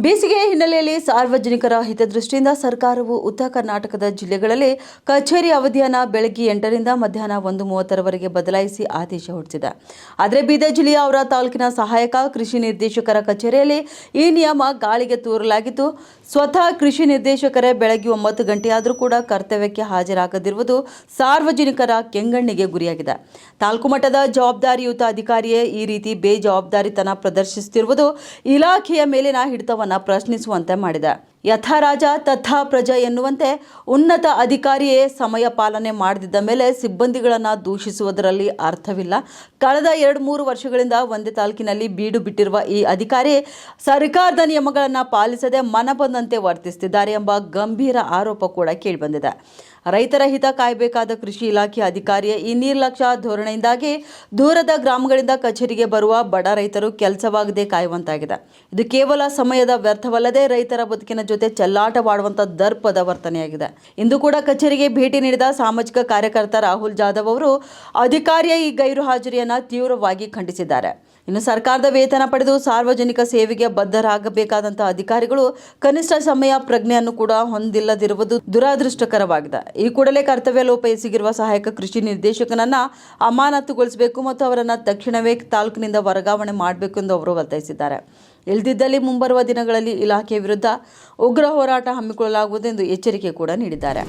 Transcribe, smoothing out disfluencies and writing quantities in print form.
ಬೇಸಿಗೆ ಹಿನ್ನೆಲೆಯಲ್ಲಿ ಸಾರ್ವಜನಿಕರ ಹಿತದೃಷ್ಟಿಯಿಂದ ಸರ್ಕಾರವು ಉತ್ತರ ಕರ್ನಾಟಕದ ಜಿಲ್ಲೆಗಳಲ್ಲಿ ಕಚೇರಿ ಅವಧಿಯನ್ನು ಬೆಳಗ್ಗೆ 8ರಿಂದ ಮಧ್ಯಾಹ್ನ 1:30ರವರೆಗೆ ಬದಲಾಯಿಸಿ ಆದೇಶ ಹೊರಡಿಸಿದೆ. ಆದರೆ ಬೀದರ್ ಜಿಲ್ಲೆಯ ಔರಾ ತಾಲೂಕಿನ ಸಹಾಯಕ ಕೃಷಿ ನಿರ್ದೇಶಕರ ಕಚೇರಿಯಲ್ಲಿ ಈ ನಿಯಮ ಗಾಳಿಗೆ ತೂರಲಾಗಿದ್ದು, ಸ್ವತಃ ಕೃಷಿ ನಿರ್ದೇಶಕರೇ ಬೆಳಗ್ಗೆ 9 ಗಂಟೆಯಾದರೂ ಕೂಡ ಕರ್ತವ್ಯಕ್ಕೆ ಹಾಜರಾಗದಿರುವುದು ಸಾರ್ವಜನಿಕರ ಕೆಂಗಣ್ಣಿಗೆ ಗುರಿಯಾಗಿದೆ. ತಾಲೂಕು ಮಟ್ಟದ ಜವಾಬ್ದಾರಿಯುತ ಅಧಿಕಾರಿಯೇ ಈ ರೀತಿ ಬೇಜವಾಬ್ದಾರಿತನ ಪ್ರದರ್ಶಿಸುತ್ತಿರುವುದು ಇಲಾಖೆಯ ಮೇಲಿನ ಹಿಡಿತವನ್ನು ಪ್ರಶ್ನಿಸುವಂತೆ ಮಾಡಿದೆ. ಯಥಾ ರಾಜ ತಥಾ ಪ್ರಜಾ ಎನ್ನುವಂತೆ ಉನ್ನತ ಅಧಿಕಾರಿಯೇ ಸಮಯ ಪಾಲನೆ ಮಾಡದಿದ್ದ ಮೇಲೆ ಸಿಬ್ಬಂದಿಗಳನ್ನು ದೂಷಿಸುವುದರಲ್ಲಿ ಅರ್ಥವಿಲ್ಲ. ಕಳೆದ 2-3 ವರ್ಷಗಳಿಂದ ಒಂದೇ ತಾಲೂಕಿನಲ್ಲಿ ಬೀಡು ಬಿಟ್ಟಿರುವ ಈ ಅಧಿಕಾರಿ ಸರ್ಕಾರದ ನಿಯಮಗಳನ್ನು ಪಾಲಿಸದೆ ಮನಬಂದಂತೆ ವರ್ತಿಸುತ್ತಿದ್ದಾರೆ ಎಂಬ ಗಂಭೀರ ಆರೋಪ ಕೂಡ ಕೇಳಿಬಂದಿದೆ. ರೈತರ ಹಿತ ಕಾಯಬೇಕಾದ ಕೃಷಿ ಇಲಾಖೆ ಅಧಿಕಾರಿಯ ಈ ನಿರ್ಲಕ್ಷ್ಯ ಧೋರಣೆಯಿಂದಾಗಿ ದೂರದ ಗ್ರಾಮಗಳಿಂದ ಕಚೇರಿಗೆ ಬರುವ ಬಡ ರೈತರು ಕೆಲಸವಾಗದೆ ಕಾಯುವಂತಾಗಿದೆ. ಇದು ಕೇವಲ ಸಮಯದ ವ್ಯರ್ಥವಲ್ಲದೆ ರೈತರ ಬದುಕಿನ ಜೊತೆ ಚೆಲ್ಲಾಟವಾಡುವಂಥ ದರ್ಪದ ವರ್ತನೆಯಾಗಿದೆ. ಇಂದು ಕೂಡ ಕಚೇರಿಗೆ ಭೇಟಿ ನೀಡಿದ ಸಾಮಾಜಿಕ ಕಾರ್ಯಕರ್ತ ರಾಹುಲ್ ಜಾಧವ್ ಅವರು ಅಧಿಕಾರಿಯ ಈ ಗೈರು ಹಾಜರಿಯನ್ನು ತೀವ್ರವಾಗಿ ಖಂಡಿಸಿದ್ದಾರೆ. ಇನ್ನು ಸರ್ಕಾರದ ವೇತನ ಪಡೆದು ಸಾರ್ವಜನಿಕ ಸೇವೆಗೆ ಬದ್ಧರಾಗಬೇಕಾದಂಥ ಅಧಿಕಾರಿಗಳು ಕನಿಷ್ಠ ಸಮಯ ಪ್ರಜ್ಞೆಯನ್ನು ಕೂಡ ಹೊಂದಿಲ್ಲದಿರುವುದು ದುರಾದೃಷ್ಟಕರವಾಗಿದೆ. ಈ ಕೂಡಲೇ ಕರ್ತವ್ಯ ಲೋಪ ಎಸಗಿರುವ ಸಹಾಯಕ ಕೃಷಿ ನಿರ್ದೇಶಕನನ್ನ ಅಮಾನತುಗೊಳಿಸಬೇಕು ಮತ್ತು ಅವರನ್ನು ತಕ್ಷಣವೇ ತಾಲೂಕಿನಿಂದ ವರ್ಗಾವಣೆ ಮಾಡಬೇಕು ಎಂದು ಅವರು ಒತ್ತಾಯಿಸಿದ್ದಾರೆ. ಇಲ್ಲದಿದ್ದಲ್ಲಿ ಮುಂಬರುವ ದಿನಗಳಲ್ಲಿ ಇಲಾಖೆಯ ವಿರುದ್ಧ ಉಗ್ರ ಹೋರಾಟ ಹಮ್ಮಿಕೊಳ್ಳಲಾಗುವುದು ಎಂದು ಎಚ್ಚರಿಕೆ ಕೂಡ ನೀಡಿದ್ದಾರೆ.